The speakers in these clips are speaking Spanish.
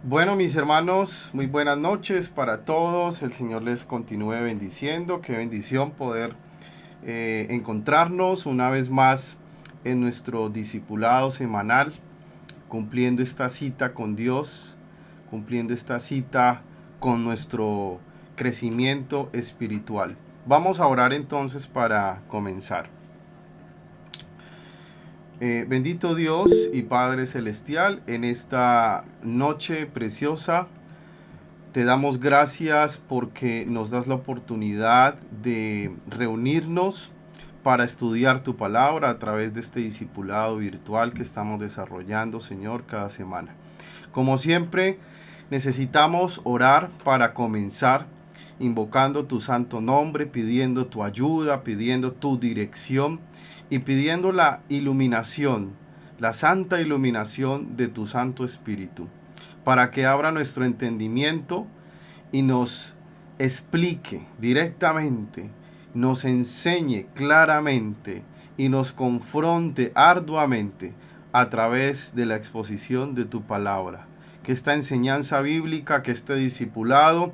Bueno, mis hermanos, muy buenas noches para todos. El Señor les continúe bendiciendo. Qué bendición poder encontrarnos una vez más en nuestro discipulado semanal, cumpliendo esta cita con Dios, cumpliendo esta cita con nuestro crecimiento espiritual. Vamos a orar entonces para comenzar. Bendito Dios y Padre Celestial, en esta noche preciosa te damos gracias porque nos das la oportunidad de reunirnos para estudiar tu palabra a través de este discipulado virtual que estamos desarrollando, Señor, cada semana. Como siempre, necesitamos orar para comenzar, invocando tu santo nombre, pidiendo tu ayuda, pidiendo tu dirección y pidiendo la iluminación, la santa iluminación de tu Santo Espíritu, para que abra nuestro entendimiento y nos explique directamente, nos enseñe claramente y nos confronte arduamente a través de la exposición de tu palabra. Que esta enseñanza bíblica, que este discipulado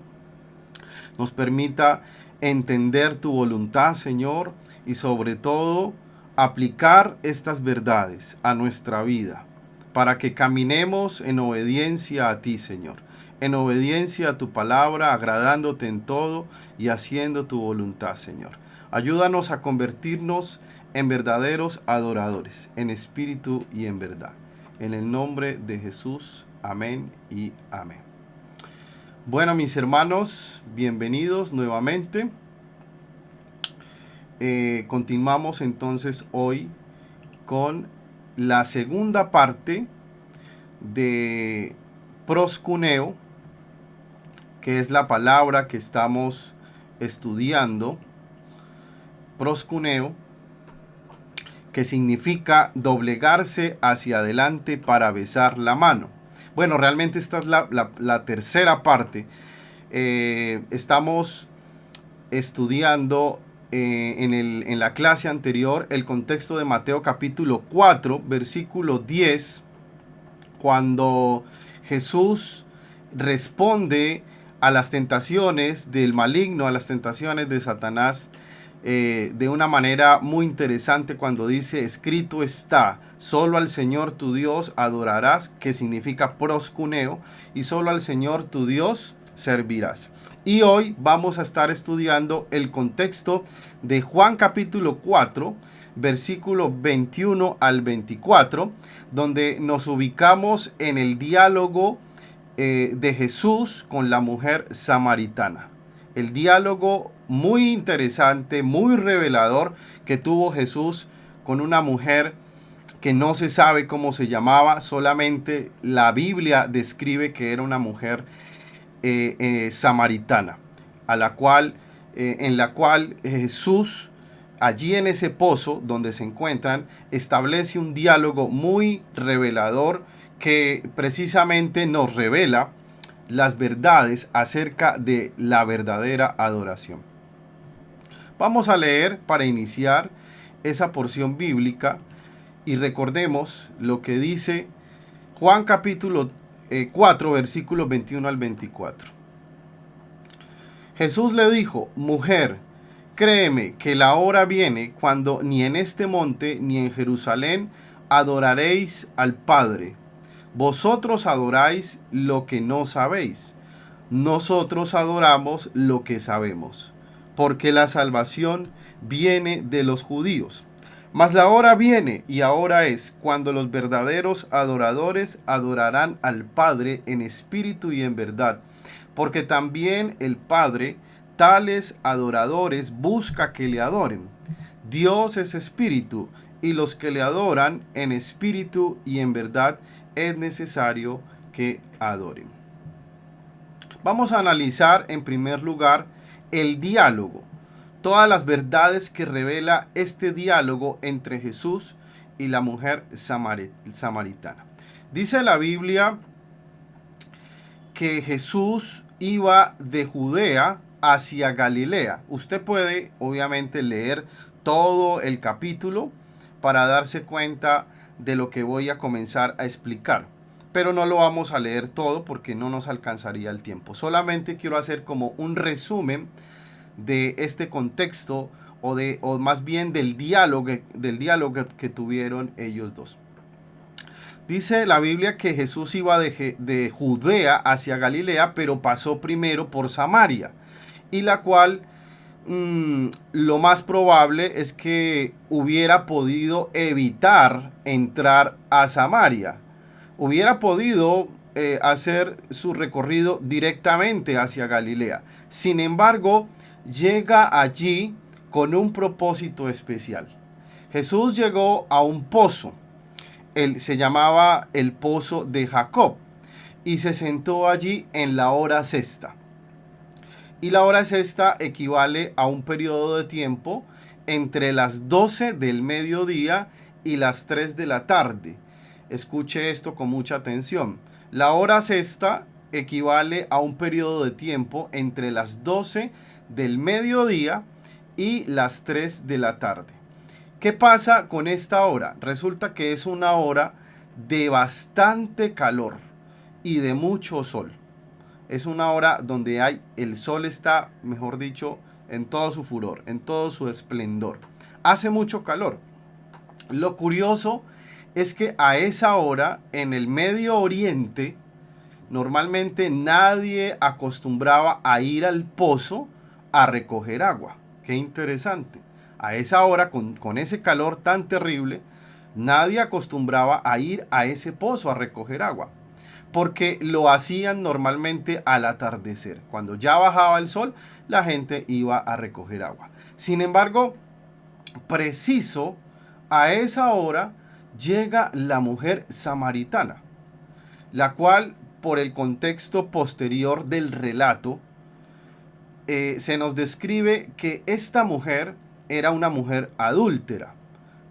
nos permita entender tu voluntad, Señor, y sobre todo aplicar estas verdades a nuestra vida, para que caminemos en obediencia a ti, Señor, en obediencia a tu palabra, agradándote en todo y haciendo tu voluntad, Señor. Ayúdanos a convertirnos en verdaderos adoradores, en espíritu y en verdad. En el nombre de Jesús, amén y amén. Bueno, mis hermanos, bienvenidos nuevamente. Continuamos entonces hoy con la segunda parte de proscuneo, que es la palabra que estamos estudiando. Proscuneo, que significa doblegarse hacia adelante para besar la mano. Bueno, realmente esta es la tercera parte. Estamos estudiando en la clase anterior el contexto de Mateo capítulo 4, versículo 10, cuando Jesús responde a las tentaciones del maligno, a las tentaciones de Satanás, de una manera muy interesante cuando dice: escrito está, solo al Señor tu Dios adorarás, que significa proscuneo, y solo al Señor tu Dios servirás. Y hoy vamos a estar estudiando el contexto de Juan capítulo 4, versículo 21 al 24, donde nos ubicamos en el diálogo de Jesús con la mujer samaritana. El diálogo muy interesante, muy revelador que tuvo Jesús con una mujer que no se sabe cómo se llamaba, solamente la Biblia describe que era una mujer samaritana, a la cual, en la cual Jesús, allí en ese pozo donde se encuentran, establece un diálogo muy revelador que precisamente nos revela las verdades acerca de la verdadera adoración. Vamos a leer para iniciar esa porción bíblica y recordemos lo que dice Juan capítulo 4, versículos 21 al 24. Jesús le dijo: mujer, créeme que la hora viene cuando ni en este monte ni en Jerusalén adoraréis al Padre. Vosotros adoráis lo que no sabéis. Nosotros adoramos lo que sabemos, porque la salvación viene de los judíos. Mas la hora viene, y ahora es, cuando los verdaderos adoradores adorarán al Padre en espíritu y en verdad, porque también el Padre tales adoradores busca que le adoren. Dios es espíritu, y los que le adoran en espíritu y en verdad es necesario que adoren. Vamos a analizar en primer lugar el diálogo, todas las verdades que revela este diálogo entre Jesús y la mujer samaritana. Dice la Biblia que Jesús iba de Judea hacia Galilea. Usted puede obviamente leer todo el capítulo para darse cuenta de lo que voy a comenzar a explicar. pero no lo vamos a leer todo porque no nos alcanzaría el tiempo. Solamente quiero hacer como un resumen de este contexto o más bien del diálogo que tuvieron ellos dos. Dice la Biblia que Jesús iba de Judea hacia Galilea, pero pasó primero por Samaria, y la cual lo más probable es que hubiera podido evitar entrar a Samaria. Hubiera podido hacer su recorrido directamente hacia Galilea. Sin embargo, llega allí con un propósito especial. Jesús llegó a un pozo. Se llamaba el pozo de Jacob, y se sentó allí en la hora sexta. Y la hora sexta equivale a un periodo de tiempo entre las 12 del mediodía y las 3 de la tarde. Escuche esto con mucha atención. La hora sexta equivale a un periodo de tiempo entre las 12 del mediodía y las 3 de la tarde. ¿Qué pasa con esta hora? Resulta que es una hora de bastante calor y de mucho sol. Es una hora donde el sol está, mejor dicho, en todo su furor, en todo su esplendor. Hace mucho calor. Lo curioso es que a esa hora, en el Medio Oriente, normalmente nadie acostumbraba a ir al pozo a recoger agua. Qué interesante. A esa hora, con ese calor tan terrible, nadie acostumbraba a ir a ese pozo a recoger agua, porque lo hacían normalmente al atardecer. Cuando ya bajaba el sol, la gente iba a recoger agua. Sin embargo, preciso a esa hora llega la mujer samaritana, la cual, por el contexto posterior del relato, se nos describe que esta mujer era una mujer adúltera,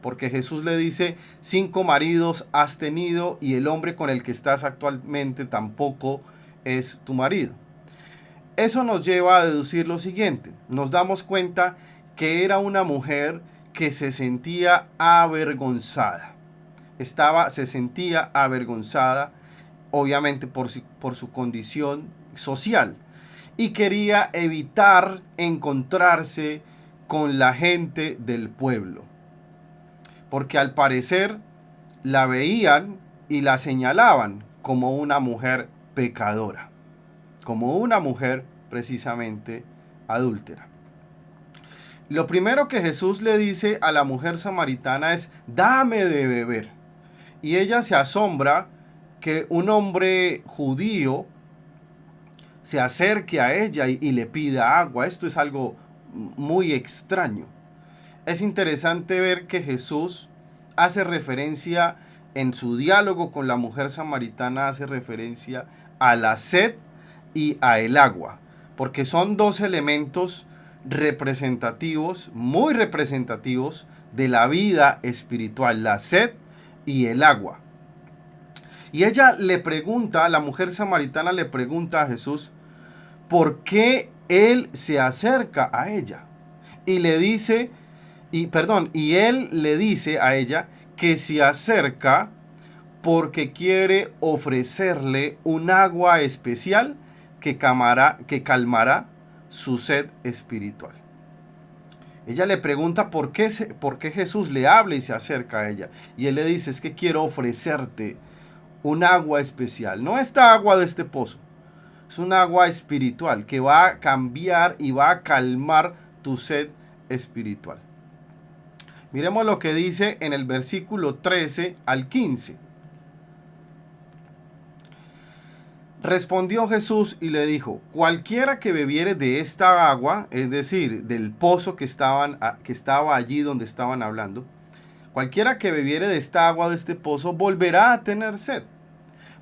porque Jesús le dice: 5 maridos has tenido y el hombre con el que estás actualmente tampoco es tu marido. Eso nos lleva a deducir lo siguiente. Nos damos cuenta que era una mujer que se sentía avergonzada. Se sentía avergonzada, obviamente por su condición social, y quería evitar encontrarse con la gente del pueblo, porque al parecer la veían y la señalaban como una mujer pecadora, como una mujer precisamente adúltera. Lo primero que Jesús le dice a la mujer samaritana es: dame de beber. Y ella se asombra que un hombre judío se acerque a ella y le pida agua. Esto es algo muy extraño. Es interesante ver que Jesús hace referencia en su diálogo con la mujer samaritana, hace referencia a la sed y a el agua, porque son dos elementos representativos, muy representativos de la vida espiritual: la sed y el agua. Y ella le pregunta, la mujer samaritana le pregunta a Jesús por qué él se acerca a ella, y le dice, y él le dice a ella que se acerca porque quiere ofrecerle un agua especial que calmará su sed espiritual. Ella le pregunta por qué Jesús le habla y se acerca a ella. Y él le dice: es que quiero ofrecerte un agua especial. No esta agua de este pozo. Es un agua espiritual que va a cambiar y va a calmar tu sed espiritual. Miremos lo que dice en el versículo 13 al 15. Respondió Jesús y le dijo: cualquiera que bebiere de esta agua, es decir, del pozo que estaba allí donde estaban hablando, cualquiera que bebiere de esta agua de este pozo volverá a tener sed.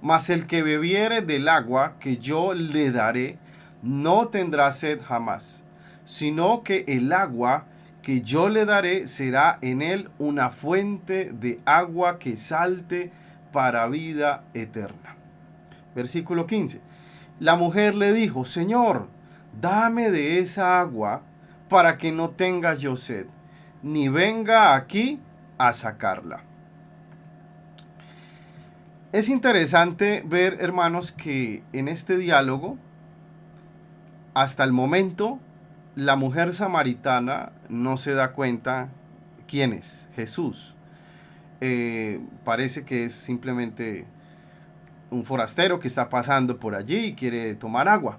Mas el que bebiere del agua que yo le daré no tendrá sed jamás, sino que el agua que yo le daré será en él una fuente de agua que salte para vida eterna. Versículo 15. La mujer le dijo: Señor, dame de esa agua para que no tenga yo sed, ni venga aquí a sacarla. Es interesante ver, hermanos, que en este diálogo, hasta el momento, la mujer samaritana no se da cuenta quién es Jesús. Parece que es simplemente un forastero que está pasando por allí y quiere tomar agua.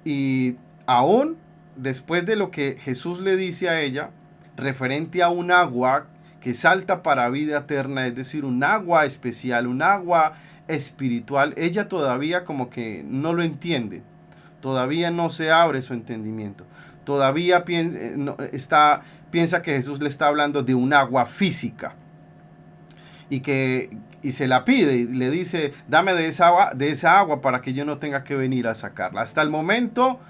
Y aún después de lo que Jesús le dice a ella, referente a un agua que salta para vida eterna, es decir, un agua especial, un agua espiritual, ella todavía como que no lo entiende, todavía no se abre su entendimiento, todavía piensa que Jesús le está hablando de un agua física y se la pide y le dice, dame de esa agua para que yo no tenga que venir a sacarla. Hasta el momento,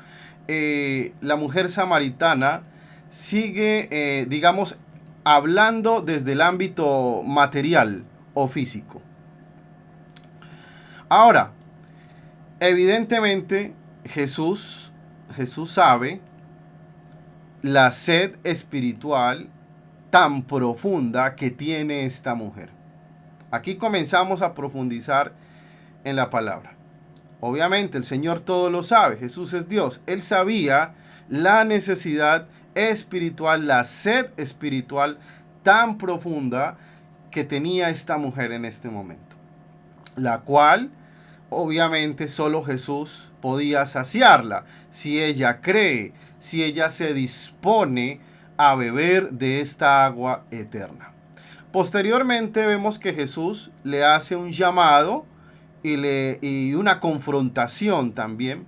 la mujer samaritana sigue, digamos, hablando desde el ámbito material o físico. Ahora, evidentemente, Jesús sabe la sed espiritual tan profunda que tiene esta mujer. Aquí comenzamos a profundizar en la palabra. Obviamente el Señor todo lo sabe, Jesús es Dios. Él sabía la necesidad espiritual, la sed espiritual tan profunda que tenía esta mujer en este momento, la cual obviamente solo Jesús podía saciarla, si ella cree, si ella se dispone a beber de esta agua eterna. Posteriormente vemos que Jesús le hace un llamado y una confrontación también.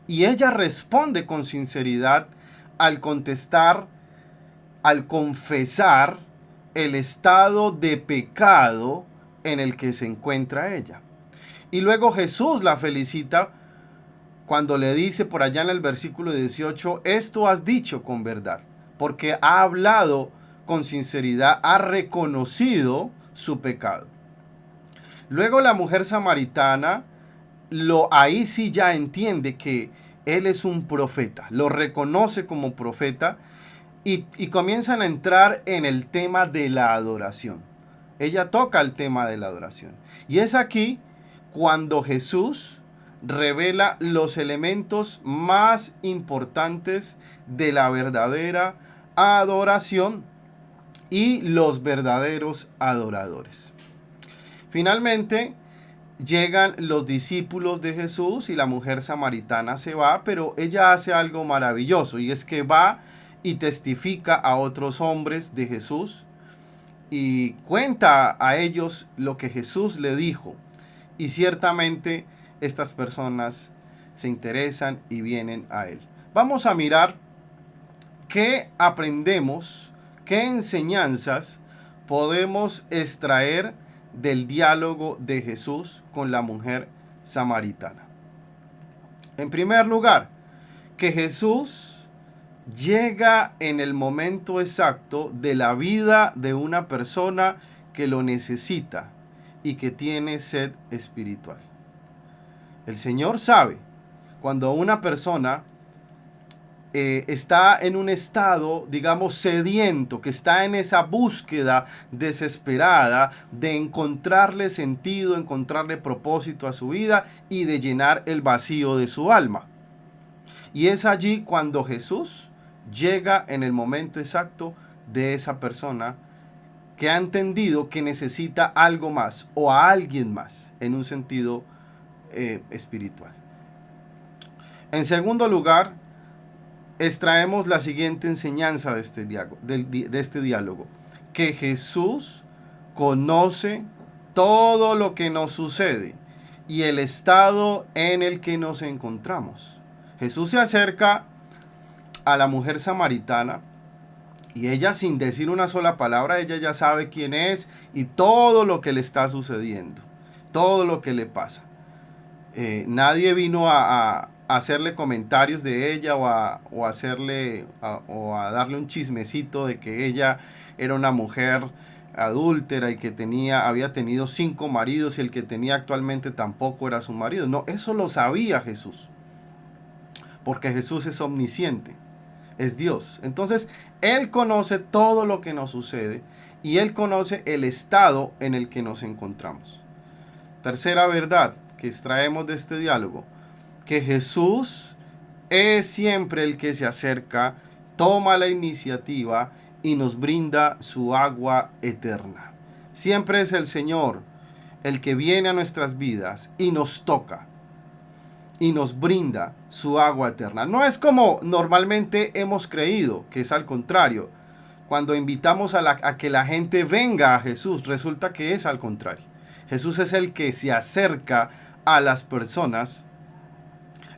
Y ella responde con sinceridad al contestar, al confesar el estado de pecado en el que se encuentra ella. Y luego Jesús la felicita cuando le dice por allá en el versículo 18, esto has dicho con verdad, porque ha hablado con sinceridad, ha reconocido su pecado. Luego la mujer samaritana, ahí sí ya entiende que él es un profeta, lo reconoce como profeta y comienzan a entrar en el tema de la adoración. Ella toca el tema de la adoración. Y es aquí cuando Jesús revela los elementos más importantes de la verdadera adoración y los verdaderos adoradores. Finalmente llegan los discípulos de Jesús y la mujer samaritana se va, pero ella hace algo maravilloso y es que va y testifica a otros hombres de Jesús y cuenta a ellos lo que Jesús le dijo. Y ciertamente estas personas se interesan y vienen a él. Vamos a mirar qué aprendemos, qué enseñanzas podemos extraer del diálogo de Jesús con la mujer samaritana. En primer lugar, que Jesús llega en el momento exacto de la vida de una persona que lo necesita y que tiene sed espiritual. El Señor sabe cuando una persona está en un estado, digamos, sediento, que está en esa búsqueda desesperada de encontrarle sentido, encontrarle propósito a su vida y de llenar el vacío de su alma. Y es allí cuando Jesús llega en el momento exacto de esa persona que ha entendido que necesita algo más o a alguien más en un sentido espiritual. En segundo lugar, extraemos la siguiente enseñanza de este diálogo, que Jesús conoce todo lo que nos sucede y el estado en el que nos encontramos. Jesús se acerca a la mujer samaritana y ella, sin decir una sola palabra, ella ya sabe quién es y todo lo que le está sucediendo, todo lo que le pasa. Nadie vino a hacerle comentarios de ella o a darle un chismecito de que ella era una mujer adúltera y que había tenido 5 maridos y el que tenía actualmente tampoco era su marido. No, eso lo sabía Jesús, porque Jesús es omnisciente, es Dios. Entonces, Él conoce todo lo que nos sucede y Él conoce el estado en el que nos encontramos. Tercera verdad que extraemos de este diálogo, que Jesús es siempre el que se acerca, toma la iniciativa y nos brinda su agua eterna. Siempre es el Señor el que viene a nuestras vidas y nos toca y nos brinda su agua eterna. No es como normalmente hemos creído, que es al contrario. Cuando invitamos a que la gente venga a Jesús, resulta que es al contrario. Jesús es el que se acerca a las personas.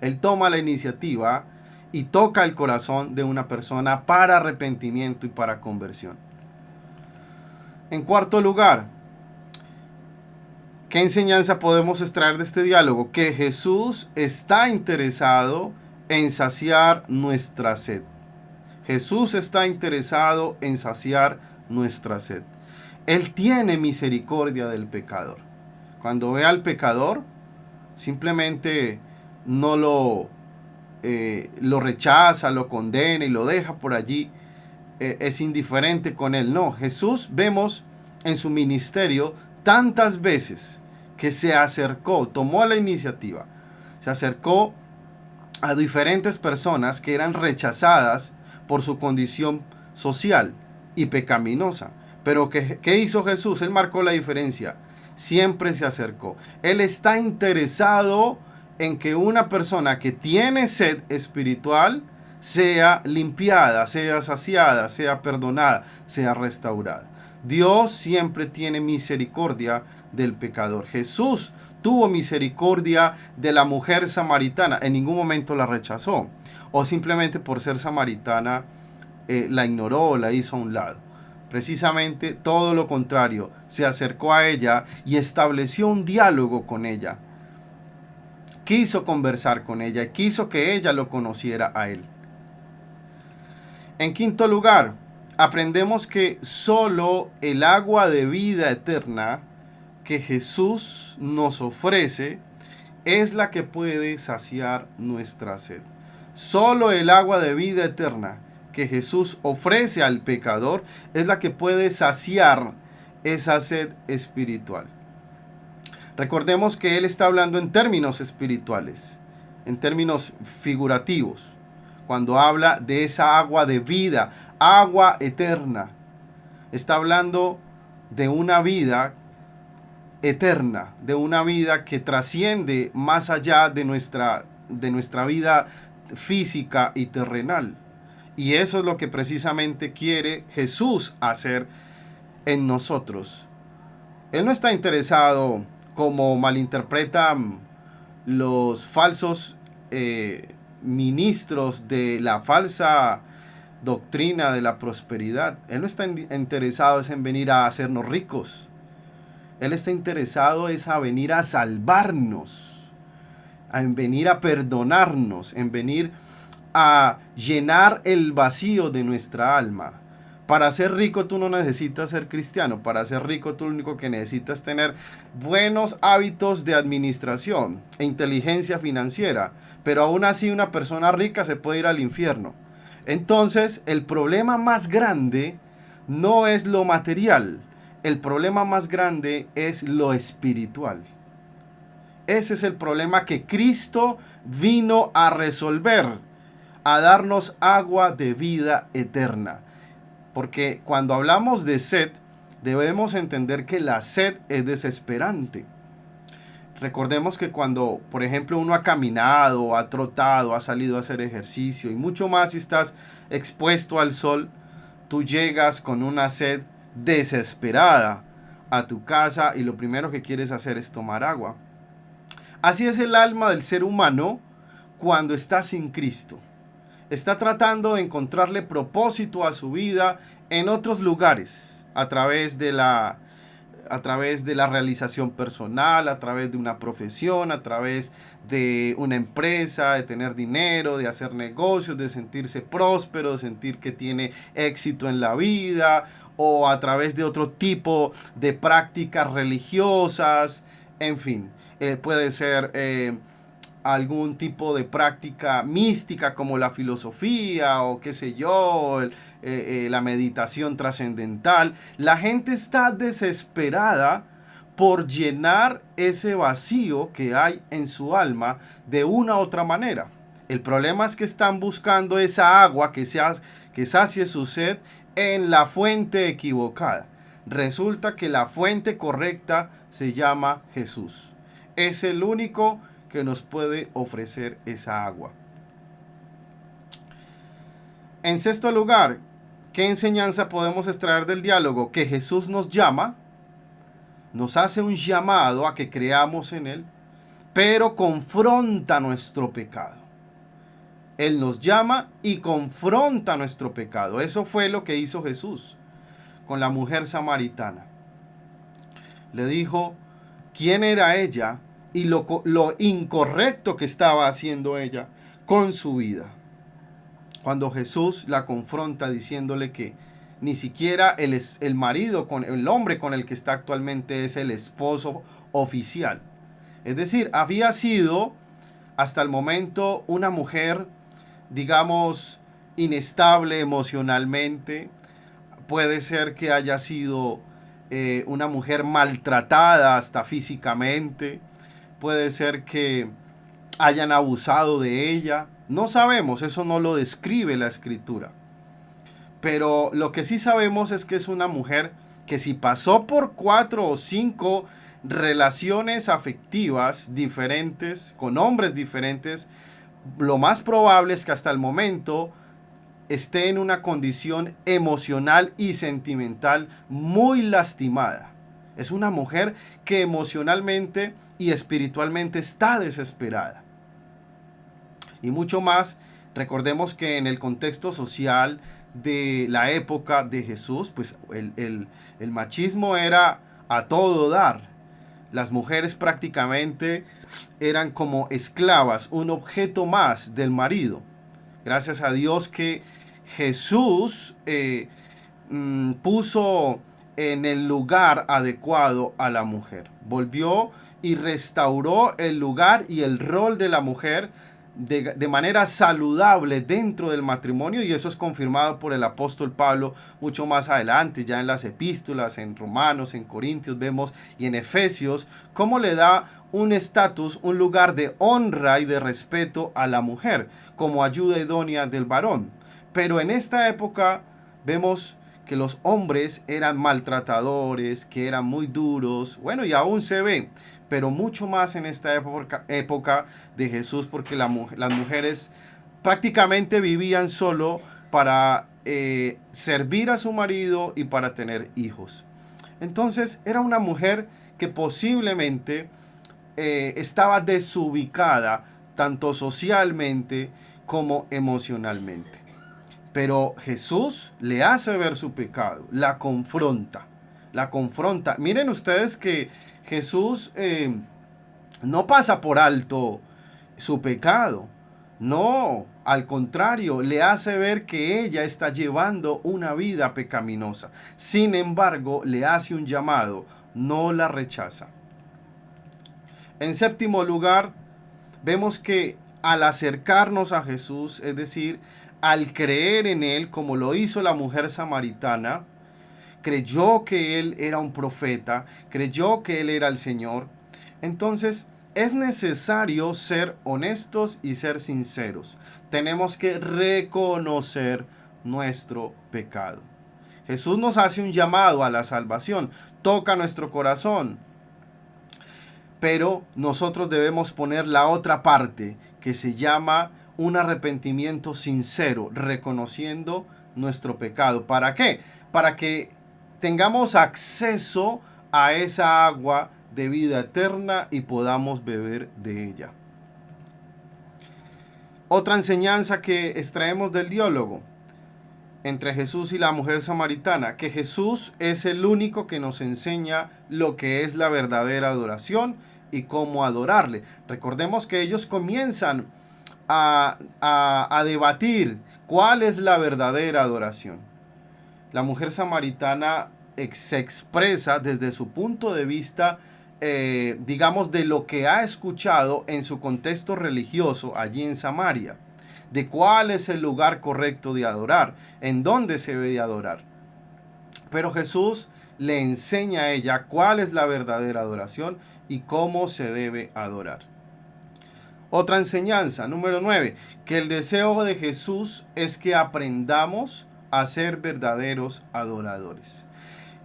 Él toma la iniciativa y toca el corazón de una persona para arrepentimiento y para conversión. En cuarto lugar, ¿qué enseñanza podemos extraer de este diálogo? Que Jesús está interesado en saciar nuestra sed. Jesús está interesado en saciar nuestra sed. Él tiene misericordia del pecador. Cuando ve al pecador, simplemente no lo rechaza, lo condena y lo deja por allí. Es indiferente con él. No, Jesús vemos en su ministerio tantas veces que se acercó, tomó la iniciativa, se acercó a diferentes personas que eran rechazadas por su condición social y pecaminosa. Pero ¿qué hizo Jesús? Él marcó la diferencia. Siempre se acercó. Él está interesado en que una persona que tiene sed espiritual sea limpiada, sea saciada, sea perdonada, sea restaurada. Dios siempre tiene misericordia del pecador. Jesús tuvo misericordia de la mujer samaritana. En ningún momento la rechazó. O simplemente por ser samaritana la ignoró o la hizo a un lado. Precisamente todo lo contrario. Se acercó a ella y estableció un diálogo con ella. Quiso conversar con ella. Quiso que ella lo conociera a él. En quinto lugar, aprendemos que solo el agua de vida eterna que Jesús nos ofrece es la que puede saciar nuestra sed. Solo el agua de vida eterna que Jesús ofrece al pecador es la que puede saciar esa sed espiritual. Recordemos que Él está hablando en términos espirituales, en términos figurativos, cuando habla de esa agua de vida, agua eterna. Está hablando de una vida eterna, de una vida que trasciende más allá de nuestra vida física y terrenal. Y eso es lo que precisamente quiere Jesús hacer en nosotros. Él no está interesado, como malinterpretan los falsos ministros de la falsa doctrina de la prosperidad. Él no está interesado en venir a hacernos ricos. Él está interesado en venir a salvarnos, en venir a perdonarnos, en venir a llenar el vacío de nuestra alma. Para ser rico tú no necesitas ser cristiano. Para ser rico tú lo único que necesitas es tener buenos hábitos de administración e inteligencia financiera. Pero aún así una persona rica se puede ir al infierno. Entonces el problema más grande no es lo material. El problema más grande es lo espiritual. Ese es el problema que Cristo vino a resolver, a darnos agua de vida eterna. Porque cuando hablamos de sed, debemos entender que la sed es desesperante. Recordemos que cuando, por ejemplo, uno ha caminado, ha trotado, ha salido a hacer ejercicio y mucho más si estás expuesto al sol, tú llegas con una sed desesperada a tu casa y lo primero que quieres hacer es tomar agua. Así es el alma del ser humano cuando está sin Cristo. Está tratando de encontrarle propósito a su vida en otros lugares, a través de la realización personal, a través de una profesión, a través de una empresa, de tener dinero, de hacer negocios, de sentirse próspero, de sentir que tiene éxito en la vida, o a través de otro tipo de prácticas religiosas, en fin, puede ser algún tipo de práctica mística como la filosofía o qué sé yo, la meditación trascendental. La gente está desesperada por llenar ese vacío que hay en su alma de una u otra manera. El problema es que están buscando esa agua que sacie su sed en la fuente equivocada. Resulta que la fuente correcta se llama Jesús. Es el único que nos puede ofrecer esa agua. En sexto lugar, ¿qué enseñanza podemos extraer del diálogo? Que Jesús nos llama, nos hace un llamado a que creamos en Él, pero confronta nuestro pecado. Él nos llama y confronta nuestro pecado. Eso fue lo que hizo Jesús con la mujer samaritana. Le dijo quién era ella y lo incorrecto que estaba haciendo ella con su vida. Cuando Jesús la confronta diciéndole que ni siquiera el marido, el hombre con el que está actualmente es el esposo oficial. Es decir, había sido hasta el momento una mujer, digamos, inestable emocionalmente. Puede ser que haya sido una mujer maltratada hasta físicamente. Puede ser que hayan abusado de ella. No sabemos, eso no lo describe la escritura. Pero lo que sí sabemos es que es una mujer que si pasó por 4 o 5 relaciones afectivas diferentes, con hombres diferentes, lo más probable es que hasta el momento esté en una condición emocional y sentimental muy lastimada. Es una mujer que emocionalmente y espiritualmente está desesperada. Y mucho más, recordemos que en el contexto social de la época de Jesús, pues el machismo era a todo dar. Las mujeres prácticamente eran como esclavas, un objeto más del marido. Gracias a Dios que Jesús puso en el lugar adecuado a la mujer. Volvió y restauró el lugar y el rol de la mujer de manera saludable dentro del matrimonio, y eso es confirmado por el apóstol Pablo mucho más adelante, ya en las epístolas, en Romanos, en Corintios vemos, y en Efesios, cómo le da un estatus, un lugar de honra y de respeto a la mujer como ayuda idónea del varón. Pero en esta época vemos que los hombres eran maltratadores, que eran muy duros, bueno, y aún se ve, pero mucho más en esta época de Jesús, porque las mujeres prácticamente vivían solo para servir a su marido y para tener hijos. Entonces era una mujer que posiblemente estaba desubicada tanto socialmente como emocionalmente. Pero Jesús le hace ver su pecado, la confronta. Miren ustedes que Jesús no pasa por alto su pecado. No, al contrario, le hace ver que ella está llevando una vida pecaminosa. Sin embargo, le hace un llamado, no la rechaza. En séptimo lugar, vemos que al acercarnos a Jesús, es decir, al creer en Él, como lo hizo la mujer samaritana, creyó que Él era un profeta, creyó que Él era el Señor. Entonces, es necesario ser honestos y ser sinceros. Tenemos que reconocer nuestro pecado. Jesús nos hace un llamado a la salvación, toca nuestro corazón. Pero nosotros debemos poner la otra parte, que se llama un arrepentimiento sincero, reconociendo nuestro pecado. ¿Para qué? Para que tengamos acceso a esa agua de vida eterna y podamos beber de ella. Otra enseñanza que extraemos del diálogo entre Jesús y la mujer samaritana, que Jesús es el único que nos enseña lo que es la verdadera adoración y cómo adorarle. Recordemos que ellos comienzan a debatir cuál es la verdadera adoración. La mujer samaritana se expresa desde su punto de vista, digamos, de lo que ha escuchado en su contexto religioso allí en Samaria, de cuál es el lugar correcto de adorar, en dónde se debe de adorar. Pero Jesús le enseña a ella cuál es la verdadera adoración y cómo se debe adorar. Otra enseñanza, número 9, que el deseo de Jesús es que aprendamos a ser verdaderos adoradores.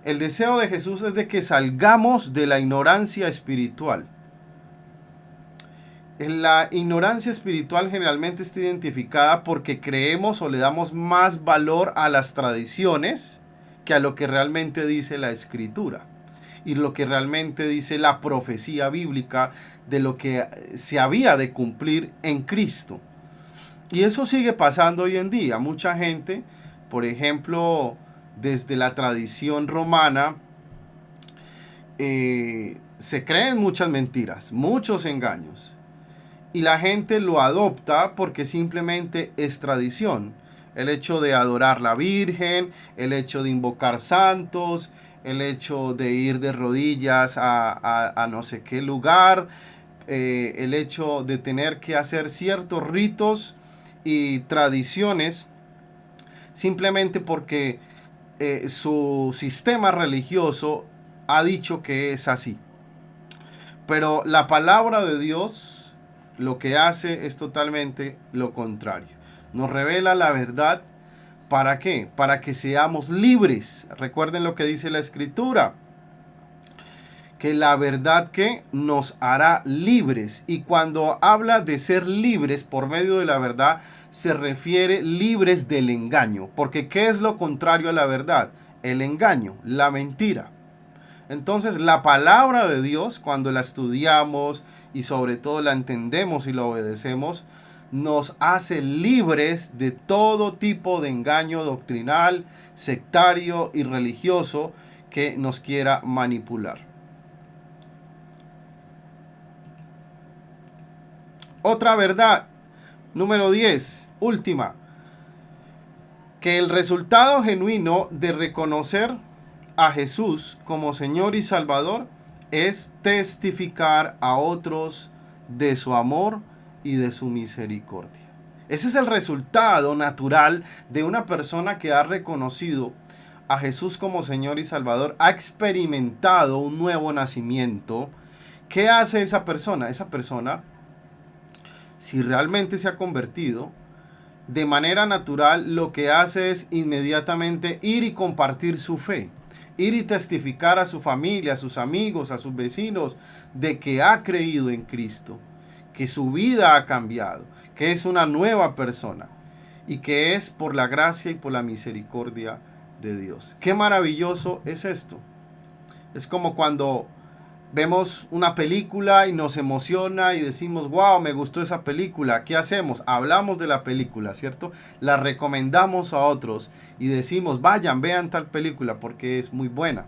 El deseo de Jesús es de que salgamos de la ignorancia espiritual. La ignorancia espiritual generalmente está identificada porque creemos o le damos más valor a las tradiciones que a lo que realmente dice la Escritura y lo que realmente dice la profecía bíblica de lo que se había de cumplir en Cristo. Y eso sigue pasando hoy en día. Mucha gente, por ejemplo, desde la tradición romana, se creen muchas mentiras, muchos engaños. Y la gente lo adopta porque simplemente es tradición. El hecho de adorar la Virgen, el hecho de invocar santos, el hecho de ir de rodillas a no sé qué lugar, el hecho de tener que hacer ciertos ritos y tradiciones simplemente porque su sistema religioso ha dicho que es así. Pero la palabra de Dios lo que hace es totalmente lo contrario. Nos revela la verdad. ¿Para qué? Para que seamos libres. Recuerden lo que dice la Escritura. Que la verdad que nos hará libres. Y cuando habla de ser libres por medio de la verdad, se refiere libres del engaño. Porque ¿qué es lo contrario a la verdad? El engaño, la mentira. Entonces la palabra de Dios, cuando la estudiamos y sobre todo la entendemos y la obedecemos, nos hace libres de todo tipo de engaño doctrinal, sectario y religioso que nos quiera manipular. Otra verdad, número 10, última, que el resultado genuino de reconocer a Jesús como Señor y Salvador es testificar a otros de su amor y de su misericordia. Ese es el resultado natural de una persona que ha reconocido a Jesús como Señor y Salvador, ha experimentado un nuevo nacimiento. ¿Qué hace esa persona? Esa persona, si realmente se ha convertido, de manera natural lo que hace es inmediatamente ir y compartir su fe. Ir y testificar a su familia, a sus amigos, a sus vecinos, de que ha creído en Cristo, que su vida ha cambiado, que es una nueva persona y que es por la gracia y por la misericordia de Dios. Qué maravilloso es esto. Es como cuando vemos una película y nos emociona y decimos, wow, me gustó esa película. ¿Qué hacemos? Hablamos de la película, ¿cierto? La recomendamos a otros y decimos, vayan, vean tal película porque es muy buena.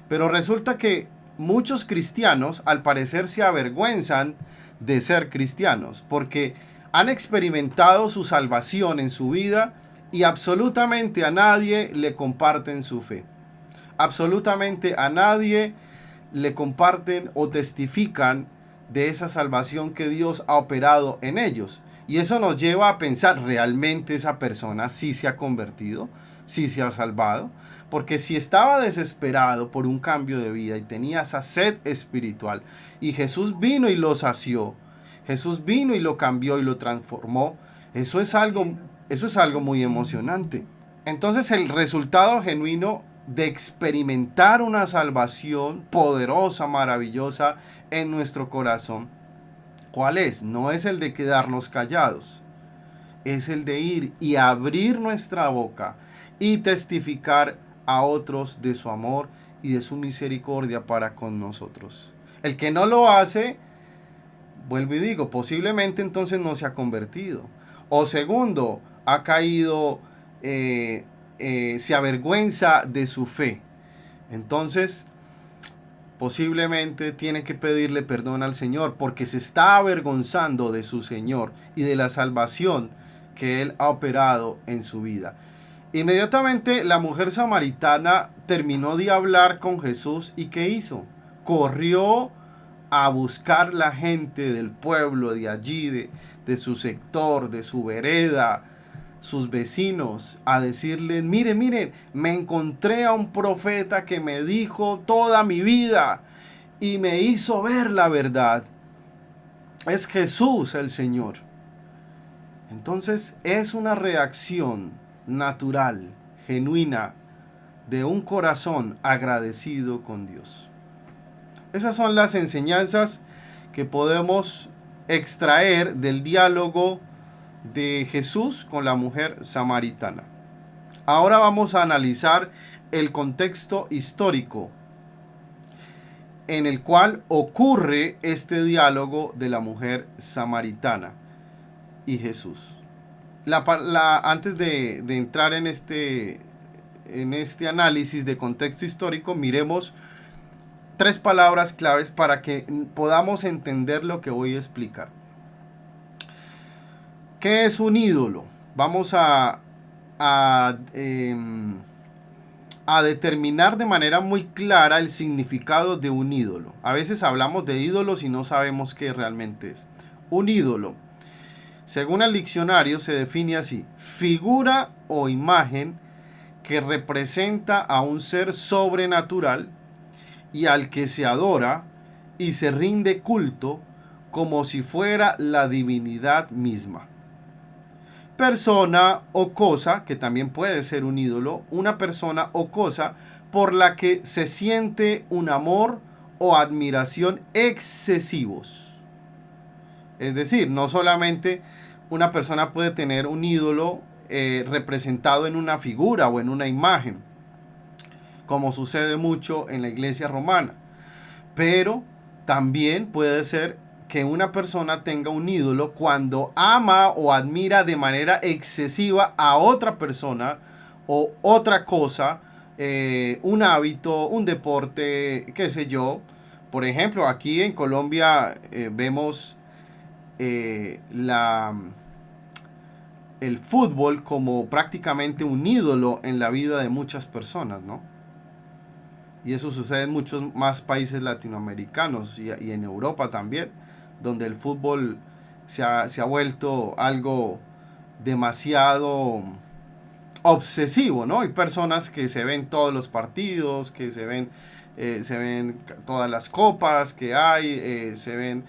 Pero resulta que muchos cristianos al parecer se avergüenzan de ser cristianos porque han experimentado su salvación en su vida y absolutamente a nadie le comparten su fe. Absolutamente a nadie le comparten o testifican de esa salvación que Dios ha operado en ellos. Y eso nos lleva a pensar, ¿realmente esa persona sí se ha convertido? ¿Sí se ha salvado? Porque si estaba desesperado por un cambio de vida y tenía esa sed espiritual y Jesús vino y lo sació, Jesús vino y lo cambió y lo transformó, eso es algo muy emocionante. Entonces el resultado genuino de experimentar una salvación poderosa, maravillosa en nuestro corazón, ¿cuál es? No es el de quedarnos callados, es el de ir y abrir nuestra boca y testificar a otros de su amor y de su misericordia para con nosotros. El que no lo hace, vuelvo y digo, posiblemente entonces no se ha convertido. O segundo, ha caído, se avergüenza de su fe. Entonces, posiblemente tiene que pedirle perdón al Señor porque se está avergonzando de su Señor y de la salvación que Él ha operado en su vida. Inmediatamente la mujer samaritana terminó de hablar con Jesús y ¿qué hizo? Corrió a buscar la gente del pueblo de allí, de su sector, de su vereda, sus vecinos, a decirles, miren, miren, me encontré a un profeta que me dijo toda mi vida y me hizo ver la verdad. Es Jesús el Señor. Entonces es una reacción natural, genuina, de un corazón agradecido con Dios. Esas son las enseñanzas que podemos extraer del diálogo de Jesús con la mujer samaritana. Ahora vamos a analizar el contexto histórico en el cual ocurre este diálogo de la mujer samaritana y Jesús. Antes de entrar en este análisis de contexto histórico, miremos 3 palabras claves para que podamos entender lo que voy a explicar. ¿Qué es un ídolo? Vamos a determinar de manera muy clara el significado de un ídolo. A veces hablamos de ídolos y no sabemos qué realmente es. Un ídolo, según el diccionario, se define así: figura o imagen que representa a un ser sobrenatural y al que se adora y se rinde culto como si fuera la divinidad misma. Persona o cosa, que también puede ser un ídolo, una persona o cosa por la que se siente un amor o admiración excesivos. Es decir, no solamente una persona puede tener un ídolo representado en una figura o en una imagen, como sucede mucho en la iglesia romana, pero también puede ser que una persona tenga un ídolo cuando ama o admira de manera excesiva a otra persona o otra cosa, un hábito, un deporte, qué sé yo. Por ejemplo, aquí en Colombia vemos el fútbol como prácticamente un ídolo en la vida de muchas personas, ¿no? Y eso sucede en muchos más países latinoamericanos y en Europa también, donde el fútbol se ha vuelto algo demasiado obsesivo, ¿no? Hay personas que se ven todos los partidos, que se ven todas las copas que hay, saben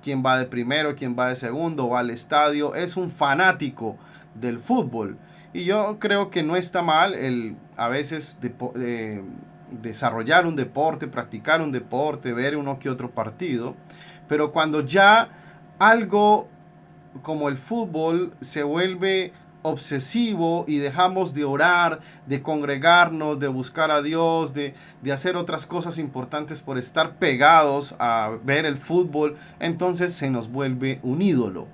quién va de primero, quién va de segundo, va al estadio. Es un fanático del fútbol. Y yo creo que no está mal a veces desarrollar un deporte, practicar un deporte, ver uno que otro partido. Pero cuando ya algo como el fútbol se vuelve obsesivo y dejamos de orar, de congregarnos, de buscar a Dios, de hacer otras cosas importantes por estar pegados a ver el fútbol, entonces se nos vuelve un ídolo.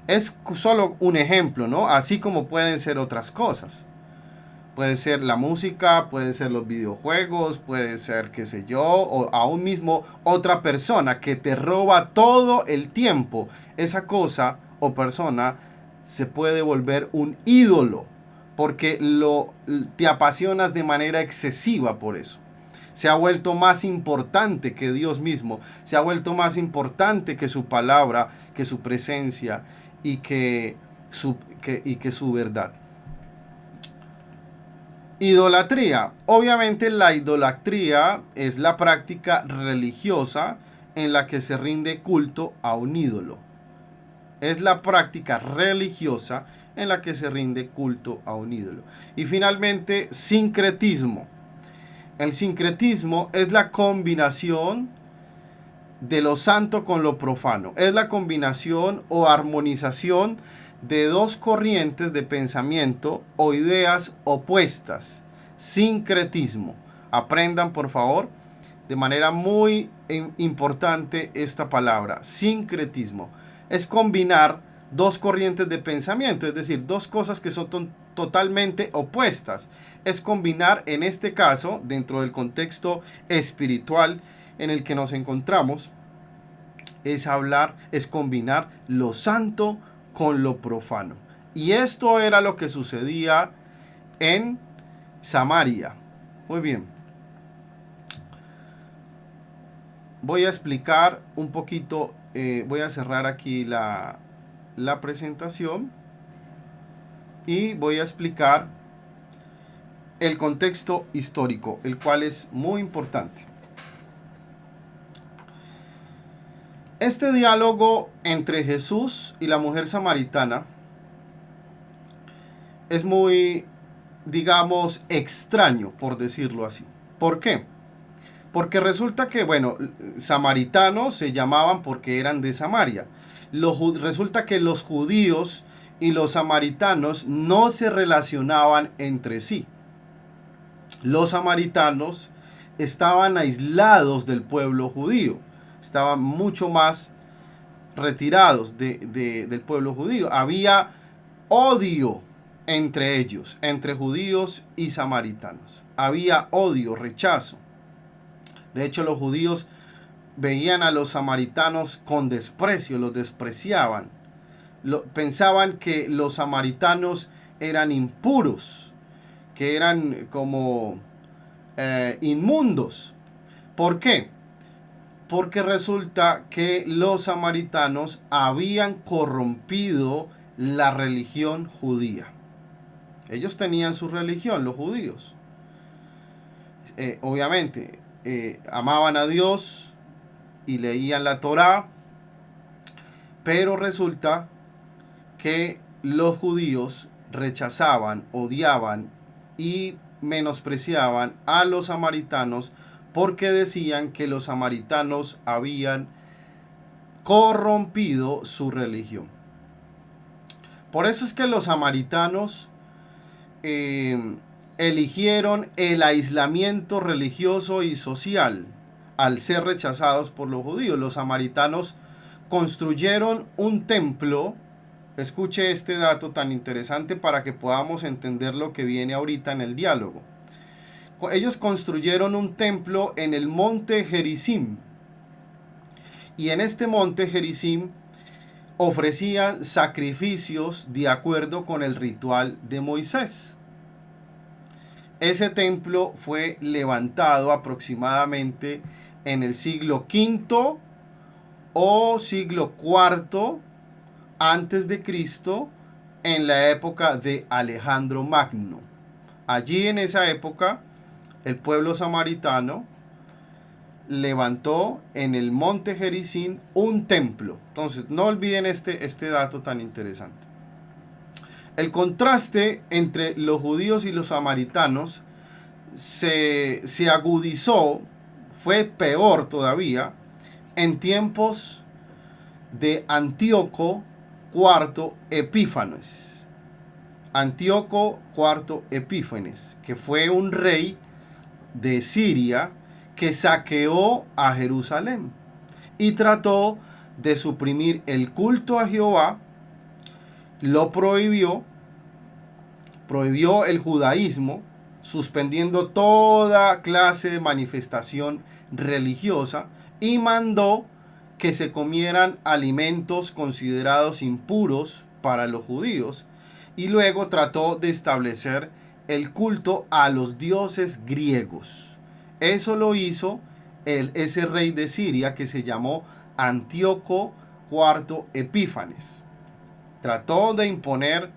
Es solo un ejemplo, ¿no? Así como pueden ser otras cosas. Puede ser la música, pueden ser los videojuegos, puede ser, qué sé yo, o aún mismo otra persona que te roba todo el tiempo. Esa cosa o persona se puede volver un ídolo porque te apasionas de manera excesiva por eso. Se ha vuelto más importante que Dios mismo, se ha vuelto más importante que su palabra, que su presencia y que su verdad. Idolatría. Obviamente la idolatría es la práctica religiosa en la que se rinde culto a un ídolo. Es la práctica religiosa en la que se rinde culto a un ídolo. Y finalmente, sincretismo. El sincretismo es la combinación de lo santo con lo profano. Es la combinación o armonización de dos corrientes de pensamiento o ideas opuestas. Sincretismo. Aprendan, por favor, de manera muy importante esta palabra. Sincretismo. Es combinar dos corrientes de pensamiento, es decir, dos cosas que son totalmente opuestas. Es combinar, en este caso, dentro del contexto espiritual en el que nos encontramos, es combinar lo santo con lo profano. Y esto era lo que sucedía en Samaria. Muy bien. Voy a explicar un poquito, voy a cerrar aquí la presentación y voy a explicar el contexto histórico, el cual es muy importante. Este diálogo entre Jesús y la mujer samaritana es muy, digamos, extraño, por decirlo así. ¿Por qué? Porque resulta que, bueno, samaritanos se llamaban porque eran de Samaria. Resulta que los judíos y los samaritanos no se relacionaban entre sí. Los samaritanos estaban aislados del pueblo judío, estaban mucho más retirados del pueblo judío. Había odio entre ellos, entre judíos y samaritanos. Había odio, rechazo. De hecho, los judíos veían a los samaritanos con desprecio, los despreciaban. Pensaban que los samaritanos eran impuros, que eran como inmundos. ¿Por qué? Porque resulta que los samaritanos habían corrompido la religión judía. Ellos tenían su religión, los judíos. Obviamente, amaban a Dios y leían la Torá, pero resulta que los judíos rechazaban, odiaban y menospreciaban a los samaritanos porque decían que los samaritanos habían corrompido su religión. Por eso es que los samaritanos eligieron el aislamiento religioso y social al ser rechazados por los judíos. Los samaritanos construyeron un templo. Escuche este dato tan interesante para que podamos entender lo que viene ahorita en el diálogo. Ellos construyeron un templo en el monte Gerizim. Y en este monte Gerizim ofrecían sacrificios de acuerdo con el ritual de Moisés. Ese templo fue levantado aproximadamente en el siglo V o siglo IV antes de Cristo, en la época de Alejandro Magno. Allí en esa época, el pueblo samaritano levantó en el monte Gerizim un templo. Entonces, no olviden este dato tan interesante. El contraste entre los judíos y los samaritanos se agudizó, fue peor todavía, en tiempos de Antíoco IV Epífanes. Antíoco IV Epífanes, que fue un rey de Siria que saqueó a Jerusalén y trató de suprimir el culto a Jehová, lo prohibió el judaísmo, suspendiendo toda clase de manifestación religiosa y mandó que se comieran alimentos considerados impuros para los judíos, y luego trató de establecer el culto a los dioses griegos. Eso lo hizo ese rey de Siria que se llamó Antíoco IV Epífanes. Trató de imponer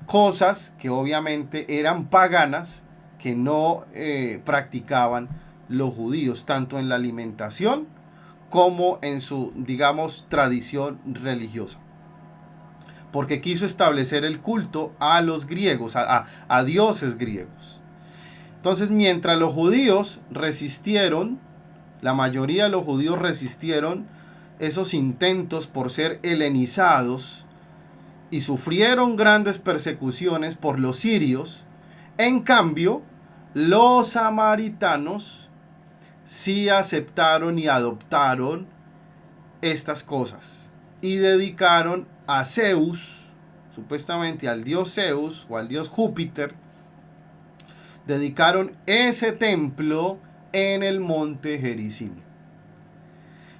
cosas que obviamente eran paganas, que no practicaban los judíos, tanto en la alimentación como en su, digamos, tradición religiosa. Porque quiso establecer el culto a los griegos, a dioses griegos. Entonces, mientras los judíos resistieron, la mayoría de los judíos resistieron esos intentos por ser helenizados y sufrieron grandes persecuciones por los sirios, en cambio, los samaritanos sí aceptaron y adoptaron estas cosas y dedicaron a Zeus, supuestamente al dios Zeus o al dios Júpiter, dedicaron ese templo en el monte Gerizim.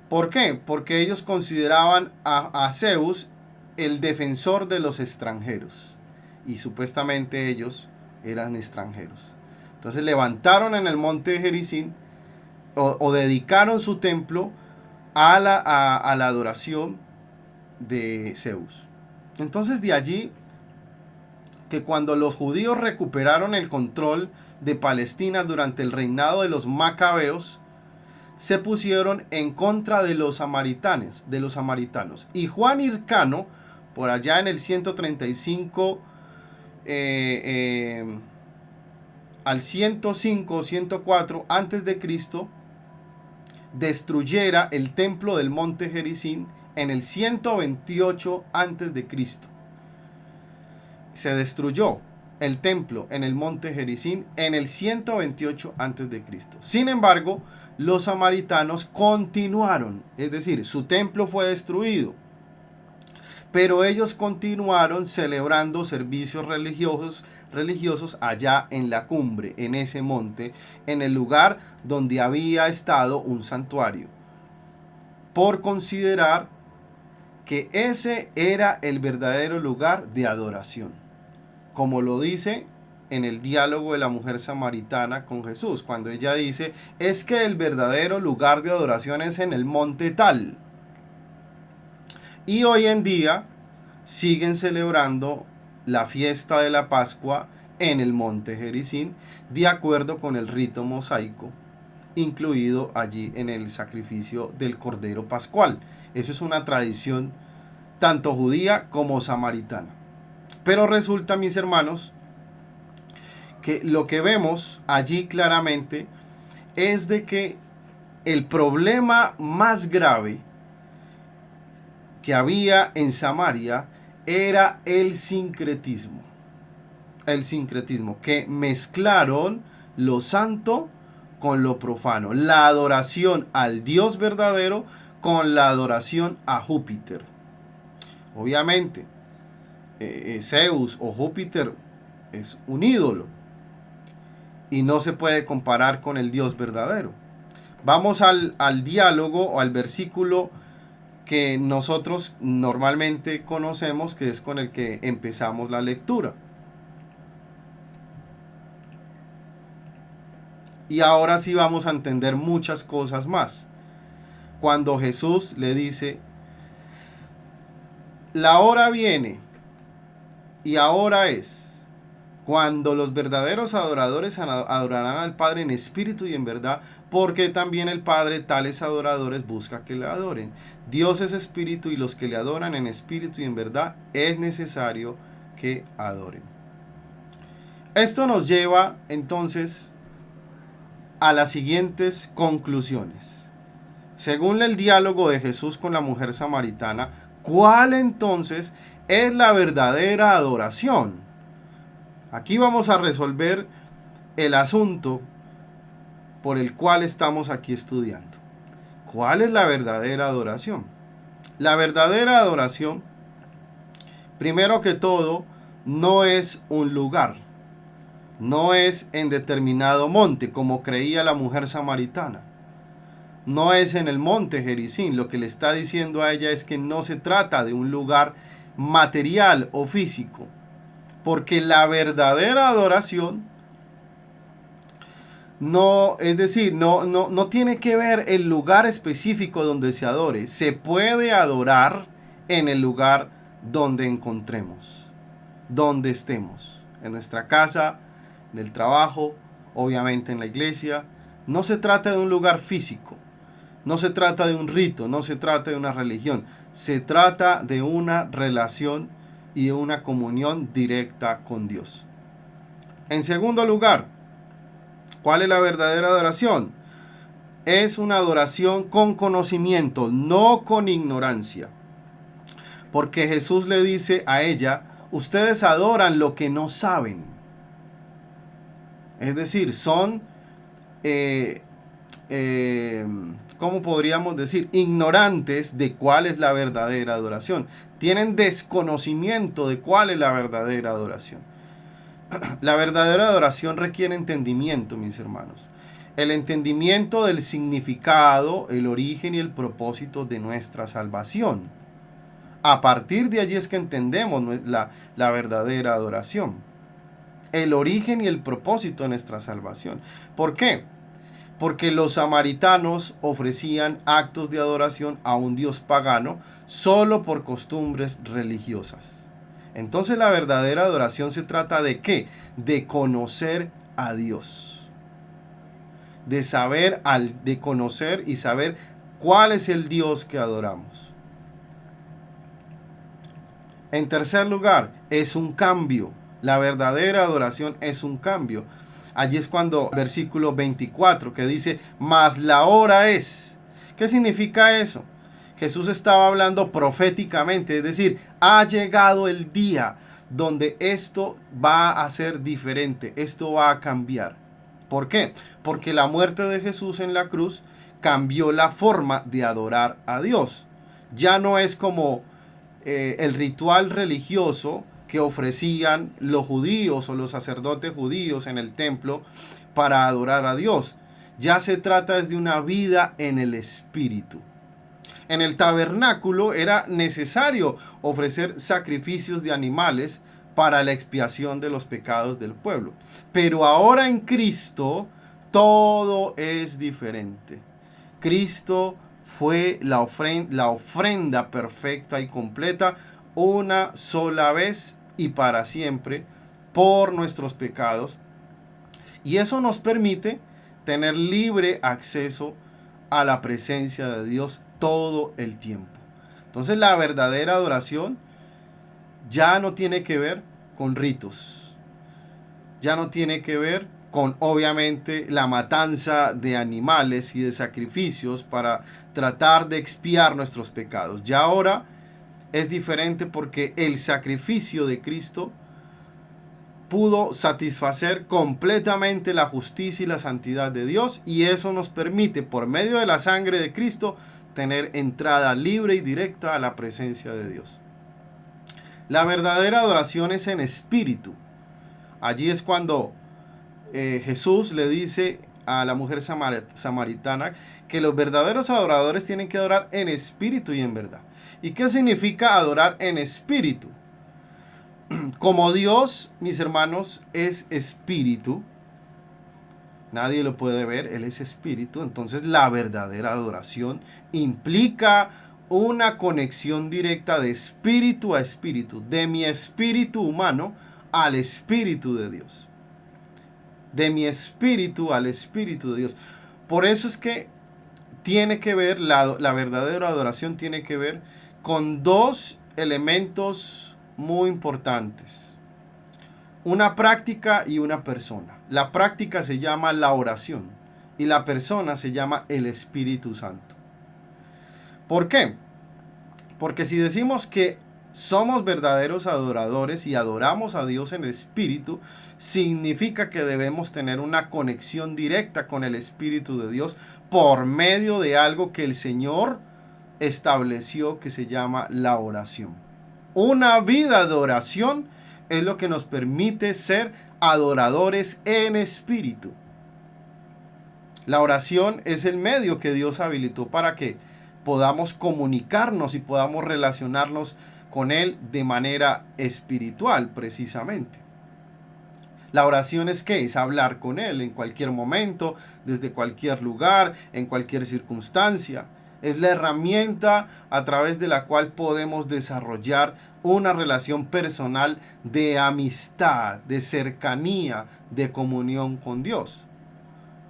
¿Por qué? Porque ellos consideraban a Zeus el defensor de los extranjeros y supuestamente ellos eran extranjeros. Entonces levantaron en el monte Gerizim o dedicaron su templo a la adoración de Zeus. Entonces de allí que cuando los judíos recuperaron el control de Palestina durante el reinado de los macabeos, se pusieron en contra de los samaritanos. Y Juan Hircano, por allá en el 135 al 105, 104 antes de Cristo, destruyera el templo del monte Gerizim en el 128 antes de Cristo. Se destruyó el templo en el monte Gerizim en el 128 antes de Cristo. Sin embargo, los samaritanos continuaron, es decir, su templo fue destruido, pero ellos continuaron celebrando servicios religiosos allá en la cumbre, en ese monte, en el lugar donde había estado un santuario, por considerar que ese era el verdadero lugar de adoración, como lo dice en el diálogo de la mujer samaritana con Jesús, cuando ella dice, es que el verdadero lugar de adoración es en el monte tal. Y hoy en día siguen celebrando la fiesta de la Pascua en el monte Gerizim, de acuerdo con el rito mosaico, incluido allí en el sacrificio del Cordero Pascual. Eso es una tradición tanto judía como samaritana. Pero resulta, mis hermanos, que lo que vemos allí claramente es de que el problema más grave que había en Samaria era el sincretismo. El sincretismo, que mezclaron lo santo con lo profano. La adoración al Dios verdadero con la adoración a Júpiter. Obviamente, Zeus o Júpiter es un ídolo y no se puede comparar con el Dios verdadero. Vamos al diálogo o al versículo que nosotros normalmente conocemos, que es con el que empezamos la lectura. Y ahora sí vamos a entender muchas cosas más. Cuando Jesús le dice, la hora viene y ahora es, cuando los verdaderos adoradores adorarán al Padre en espíritu y en verdad, porque también el Padre tales adoradores busca que le adoren. Dios es espíritu y los que le adoran en espíritu y en verdad es necesario que adoren. Esto nos lleva entonces a las siguientes conclusiones. Según el diálogo de Jesús con la mujer samaritana, ¿cuál entonces es la verdadera adoración? Aquí vamos a resolver el asunto por el cual estamos aquí estudiando. ¿Cuál es la verdadera adoración? La verdadera adoración, primero que todo, no es un lugar, no es en determinado monte, como creía la mujer samaritana. No es en el monte Gerizim. Lo que le está diciendo a ella es que no se trata de un lugar material o físico, porque la verdadera adoración no, es decir, no tiene que ver el lugar específico donde se adore. Se puede adorar en el lugar donde encontremos, donde estemos, en nuestra casa, en el trabajo, obviamente en la iglesia. No se trata de un lugar físico, no se trata de un rito, no se trata de una religión, se trata de una relación y de una comunión directa con Dios. En segundo lugar, ¿cuál es la verdadera adoración? Es una adoración con conocimiento, no con ignorancia. Porque Jesús le dice a ella, ustedes adoran lo que no saben. Es decir, son, ¿cómo podríamos decir? Ignorantes de cuál es la verdadera adoración. Tienen desconocimiento de cuál es la verdadera adoración. La verdadera adoración requiere entendimiento, mis hermanos. El entendimiento del significado, el origen y el propósito de nuestra salvación. A partir de allí es que entendemos la verdadera adoración. El origen y el propósito de nuestra salvación. ¿Por qué? Porque los samaritanos ofrecían actos de adoración a un dios pagano solo por costumbres religiosas. Entonces la verdadera adoración se trata de ¿qué? De conocer a Dios. De conocer y saber cuál es el Dios que adoramos. En tercer lugar, es un cambio. La verdadera adoración es un cambio. Allí es cuando versículo 24 que dice, mas la hora es. ¿Qué significa eso? Jesús estaba hablando proféticamente, es decir, ha llegado el día donde esto va a ser diferente, esto va a cambiar. ¿Por qué? Porque la muerte de Jesús en la cruz cambió la forma de adorar a Dios. Ya no es como el ritual religioso que ofrecían los judíos o los sacerdotes judíos en el templo para adorar a Dios. Ya se trata de una vida en el Espíritu. En el tabernáculo era necesario ofrecer sacrificios de animales para la expiación de los pecados del pueblo. Pero ahora en Cristo todo es diferente. Cristo fue la ofrenda perfecta y completa una sola vez y para siempre por nuestros pecados. Y eso nos permite tener libre acceso a la presencia de Dios todo el tiempo. Entonces la verdadera adoración ya no tiene que ver con ritos. Ya no tiene que ver con obviamente la matanza de animales y de sacrificios para tratar de expiar nuestros pecados. Ya ahora es diferente porque el sacrificio de Cristo pudo satisfacer completamente la justicia y la santidad de Dios, y eso nos permite, por medio de la sangre de Cristo, tener entrada libre y directa a la presencia de Dios. La verdadera adoración es en espíritu. Allí es cuando Jesús le dice a la mujer samaritana que los verdaderos adoradores tienen que adorar en espíritu y en verdad. ¿Y qué significa adorar en espíritu? Como Dios, mis hermanos, es espíritu, nadie lo puede ver, Él es espíritu, entonces la verdadera adoración implica una conexión directa de espíritu a espíritu, de mi espíritu humano al espíritu de Dios. De mi espíritu al espíritu de Dios. Por eso es que tiene que ver, la verdadera adoración tiene que ver con dos elementos muy importantes: una práctica y una persona. La práctica se llama la oración y la persona se llama el Espíritu Santo. ¿Por qué? Porque si decimos que somos verdaderos adoradores y adoramos a Dios en el Espíritu, significa que debemos tener una conexión directa con el Espíritu de Dios por medio de algo que el Señor estableció que se llama la oración. Una vida de oración es lo que nos permite ser adoradores en espíritu. La oración es el medio que Dios habilitó para que podamos comunicarnos y podamos relacionarnos con Él de manera espiritual, precisamente. La oración es ¿qué? Es hablar con Él en cualquier momento, desde cualquier lugar, en cualquier circunstancia. Es la herramienta a través de la cual podemos desarrollar una relación personal de amistad, de cercanía, de comunión con Dios.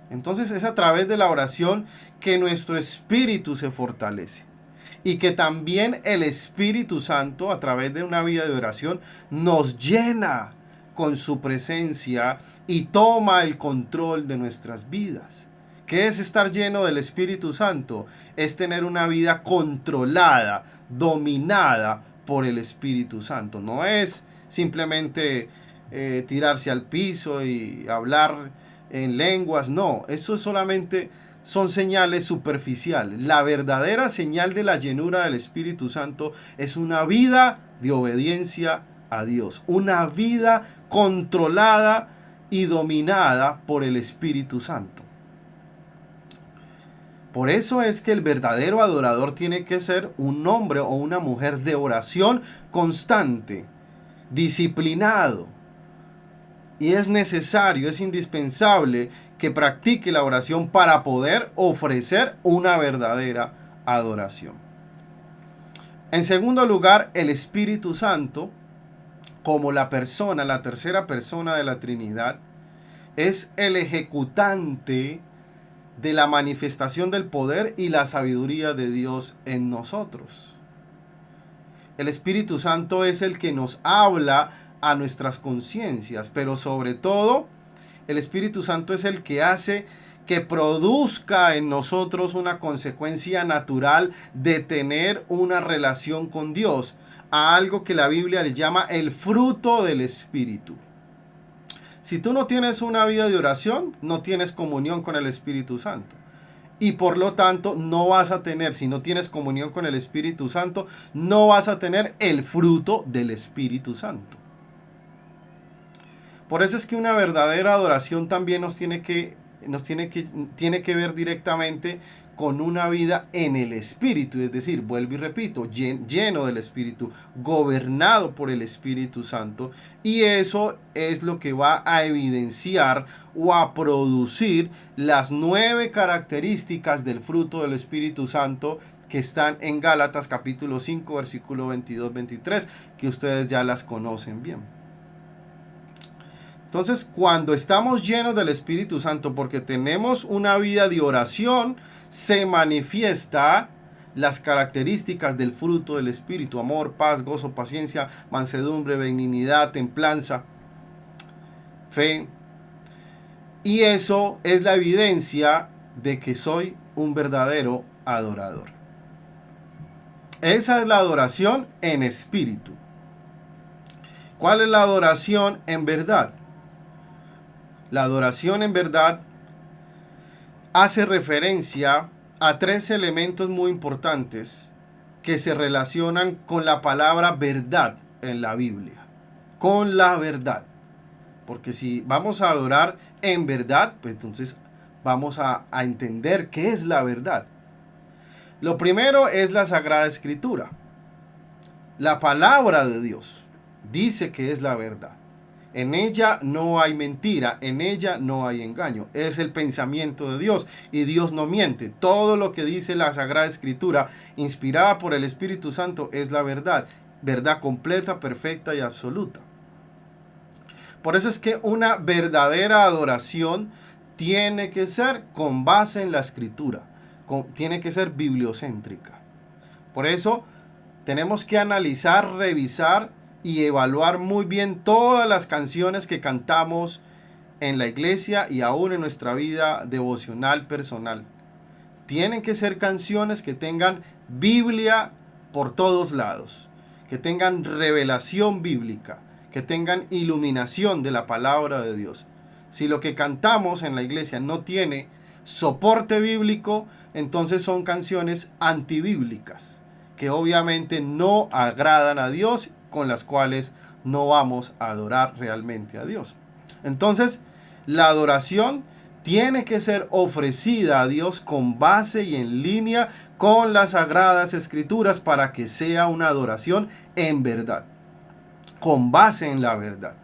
Entonces es a través de la oración que nuestro espíritu se fortalece. Y que también el Espíritu Santo, a través de una vida de oración, nos llena con su presencia y toma el control de nuestras vidas. ¿Qué es estar lleno del Espíritu Santo? Es tener una vida controlada, dominada por el Espíritu Santo. No es simplemente tirarse al piso y hablar en lenguas. No, eso solamente son señales superficiales. La verdadera señal de la llenura del Espíritu Santo es una vida de obediencia a Dios. Una vida controlada y dominada por el Espíritu Santo. Por eso es que el verdadero adorador tiene que ser un hombre o una mujer de oración constante, disciplinado. Y es necesario, es indispensable que practique la oración para poder ofrecer una verdadera adoración. En segundo lugar, el Espíritu Santo como la persona, la tercera persona de la Trinidad, es el ejecutante de la manifestación del poder y la sabiduría de Dios en nosotros. El Espíritu Santo es el que nos habla a nuestras conciencias, pero sobre todo, el Espíritu Santo es el que hace que produzca en nosotros una consecuencia natural de tener una relación con Dios, a algo que la Biblia le llama el fruto del Espíritu. Si tú no tienes una vida de oración, no tienes comunión con el Espíritu Santo. Y por lo tanto, no vas a tener, si no tienes comunión con el Espíritu Santo, no vas a tener el fruto del Espíritu Santo. Por eso es que una verdadera adoración también tiene que ver directamente con una vida en el Espíritu, es decir, vuelvo y repito, lleno del Espíritu, gobernado por el Espíritu Santo, y eso es lo que va a evidenciar o a producir las 9 características del fruto del Espíritu Santo que están en Gálatas capítulo 5, versículo 22-23, que ustedes ya las conocen bien. Entonces, cuando estamos llenos del Espíritu Santo, porque tenemos una vida de oración, se manifiesta las características del fruto del Espíritu: amor, paz, gozo, paciencia, mansedumbre, benignidad, templanza, fe. Y eso es la evidencia de que soy un verdadero adorador. Esa es la adoración en espíritu. ¿Cuál es la adoración en verdad? La adoración en verdad hace referencia a 3 elementos muy importantes que se relacionan con la palabra verdad en la Biblia. Con la verdad. Porque si vamos a adorar en verdad, pues entonces vamos a entender qué es la verdad. Lo primero es la Sagrada Escritura. La palabra de Dios dice que es la verdad. En ella no hay mentira, en ella no hay engaño. Es el pensamiento de Dios y Dios no miente. Todo lo que dice la Sagrada Escritura, inspirada por el Espíritu Santo, es la verdad. Verdad completa, perfecta y absoluta. Por eso es que una verdadera adoración tiene que ser con base en la Escritura. Tiene que ser bibliocéntrica. Por eso tenemos que analizar, revisar y evaluar muy bien todas las canciones que cantamos en la iglesia y aún en nuestra vida devocional personal. Tienen que ser canciones que tengan Biblia por todos lados, que tengan revelación bíblica, que tengan iluminación de la palabra de Dios. Si lo que cantamos en la iglesia no tiene soporte bíblico, entonces son canciones antibíblicas, que obviamente no agradan a Dios, con las cuales no vamos a adorar realmente a Dios. Entonces, la adoración tiene que ser ofrecida a Dios con base y en línea con las Sagradas Escrituras para que sea una adoración en verdad, con base en la verdad,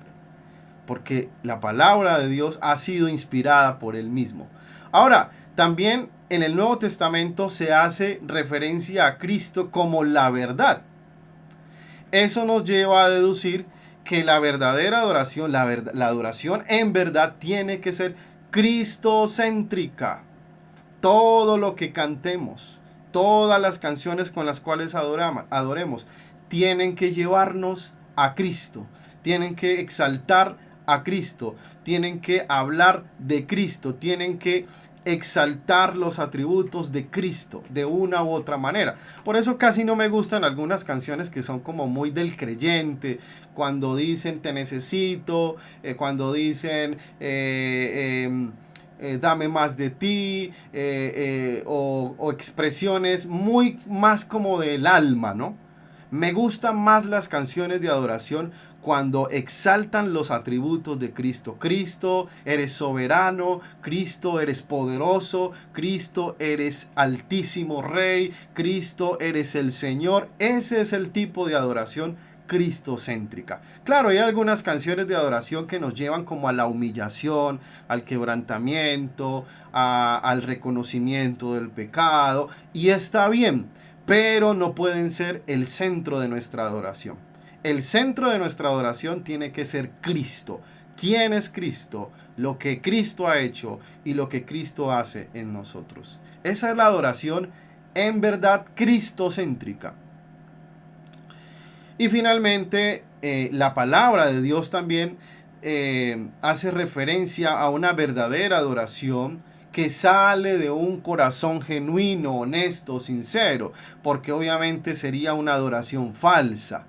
porque la palabra de Dios ha sido inspirada por Él mismo. Ahora, también en el Nuevo Testamento se hace referencia a Cristo como la verdad. Eso nos lleva a deducir que la verdadera adoración, la adoración en verdad tiene que ser cristocéntrica. Todo lo que cantemos, todas las canciones con las cuales adoremos, tienen que llevarnos a Cristo, tienen que exaltar a Cristo, tienen que hablar de Cristo, tienen que exaltar los atributos de Cristo de una u otra manera. Por eso casi no me gustan algunas canciones que son como muy del creyente, cuando dicen te necesito, cuando dicen dame más de ti, o expresiones muy más como del alma, ¿no? Me gustan más las canciones de adoración cuando exaltan los atributos de Cristo. Cristo, eres soberano. Cristo, eres poderoso. Cristo, eres altísimo Rey. Cristo, eres el Señor. Ese es el tipo de adoración cristocéntrica. Claro, hay algunas canciones de adoración que nos llevan como a la humillación, al quebrantamiento, al reconocimiento del pecado, y está bien, pero no pueden ser el centro de nuestra adoración. El centro de nuestra adoración tiene que ser Cristo. ¿Quién es Cristo? Lo que Cristo ha hecho y lo que Cristo hace en nosotros. Esa es la adoración en verdad cristocéntrica. Y finalmente, la palabra de Dios también hace referencia a una verdadera adoración que sale de un corazón genuino, honesto, sincero, porque obviamente sería una adoración falsa.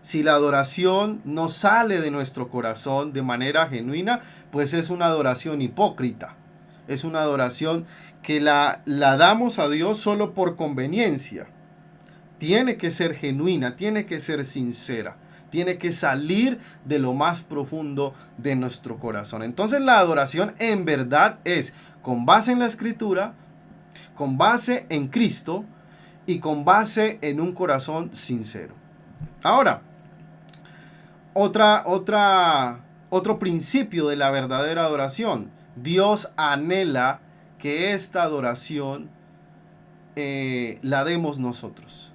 Si la adoración no sale de nuestro corazón de manera genuina, pues es una adoración hipócrita. Es una adoración que la damos a Dios solo por conveniencia. Tiene que ser genuina, tiene que ser sincera, tiene que salir de lo más profundo de nuestro corazón. Entonces la adoración en verdad es con base en la Escritura, con base en Cristo y con base en un corazón sincero. Ahora, otro principio de la verdadera adoración. Dios anhela que esta adoración la demos nosotros.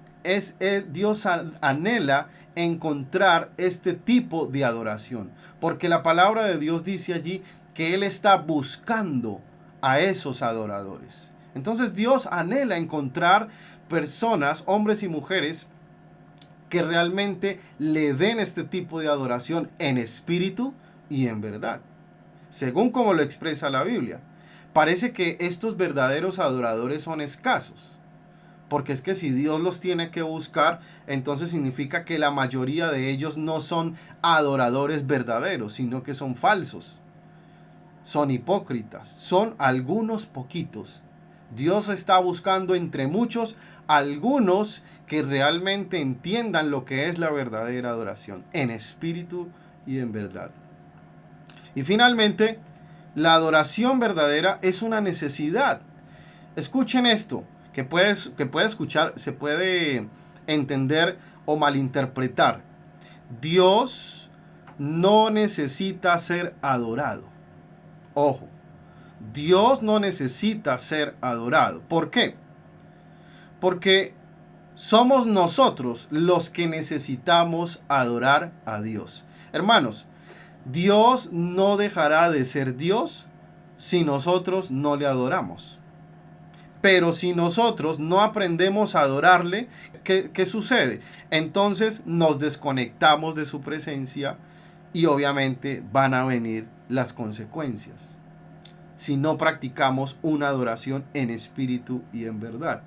Dios anhela encontrar este tipo de adoración, porque la palabra de Dios dice allí que Él está buscando a esos adoradores. Entonces Dios anhela encontrar personas, hombres y mujeres, que realmente le den este tipo de adoración en espíritu y en verdad, según como lo expresa la Biblia. Parece que estos verdaderos adoradores son escasos, porque es que si Dios los tiene que buscar, entonces significa que la mayoría de ellos no son adoradores verdaderos, sino que son falsos, son hipócritas, son algunos poquitos. Dios está buscando entre muchos algunos que realmente entiendan lo que es la verdadera adoración, en espíritu y en verdad. Y finalmente, la adoración verdadera es una necesidad. Escuchen esto, que puede escuchar, se puede entender o malinterpretar. Dios no necesita ser adorado. Ojo, Dios no necesita ser adorado. ¿Por qué? Porque somos nosotros los que necesitamos adorar a Dios. Hermanos, Dios no dejará de ser Dios si nosotros no le adoramos. Pero si nosotros no aprendemos a adorarle, ¿qué sucede? Entonces nos desconectamos de su presencia y obviamente van a venir las consecuencias si no practicamos una adoración en espíritu y en verdad.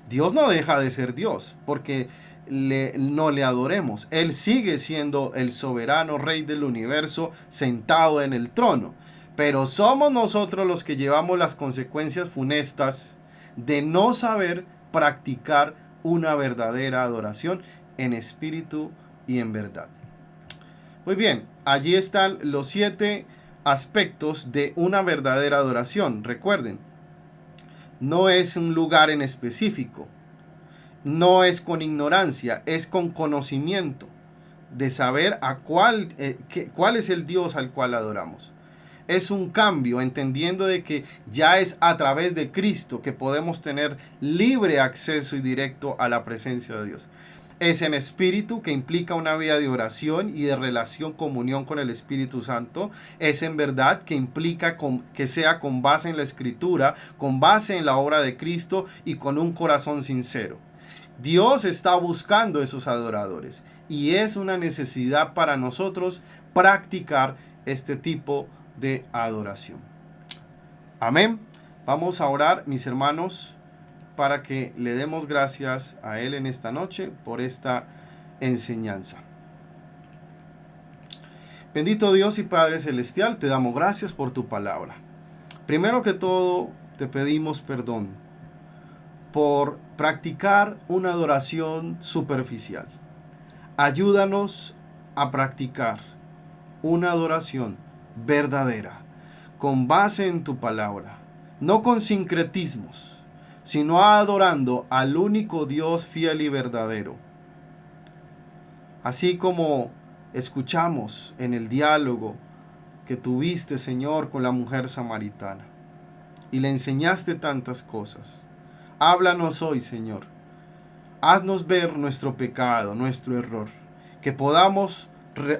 Dios no deja de ser Dios porque no le adoremos. Él sigue siendo el soberano rey del universo sentado en el trono. Pero somos nosotros los que llevamos las consecuencias funestas de no saber practicar una verdadera adoración en espíritu y en verdad. Muy bien, allí están los 7 aspectos de una verdadera adoración. Recuerden, no es un lugar en específico, no es con ignorancia, es con conocimiento de saber cuál es el Dios al cual adoramos. Es un cambio, entendiendo de que ya es a través de Cristo que podemos tener libre acceso y directo a la presencia de Dios. Es en espíritu, que implica una vida de oración y de relación, comunión con el Espíritu Santo. Es en verdad, que implica que sea con base en la Escritura, con base en la obra de Cristo y con un corazón sincero. Dios está buscando esos adoradores y es una necesidad para nosotros practicar este tipo de adoración. Amén. Vamos a orar, mis hermanos, para que le demos gracias a Él en esta noche por esta enseñanza. Bendito Dios y Padre Celestial, te damos gracias por tu palabra. Primero que todo, te pedimos perdón por practicar una adoración superficial. Ayúdanos a practicar una adoración verdadera, con base en tu palabra, no con sincretismos, sino adorando al único Dios fiel y verdadero. Así como escuchamos en el diálogo que tuviste, Señor, con la mujer samaritana, y le enseñaste tantas cosas. Háblanos hoy, Señor. Haznos ver nuestro pecado, nuestro error, que podamos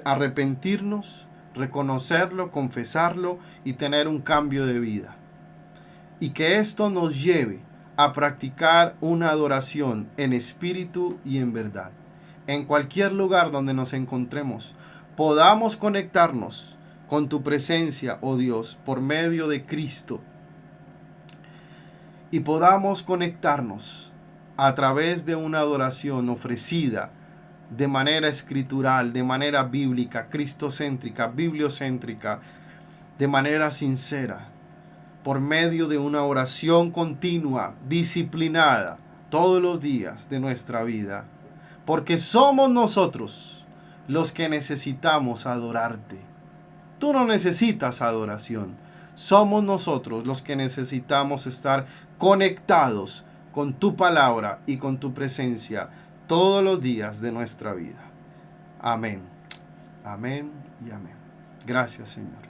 arrepentirnos, reconocerlo, confesarlo y tener un cambio de vida. Y que esto nos lleve a practicar una adoración en espíritu y en verdad. En cualquier lugar donde nos encontremos, podamos conectarnos con tu presencia, oh Dios, por medio de Cristo. Y podamos conectarnos a través de una adoración ofrecida de manera escritural, de manera bíblica, cristocéntrica, bibliocéntrica, de manera sincera, por medio de una oración continua, disciplinada, todos los días de nuestra vida. Porque somos nosotros los que necesitamos adorarte. Tú no necesitas adoración. Somos nosotros los que necesitamos estar conectados con tu palabra y con tu presencia todos los días de nuestra vida. Amén. Amén y amén. Gracias, Señor.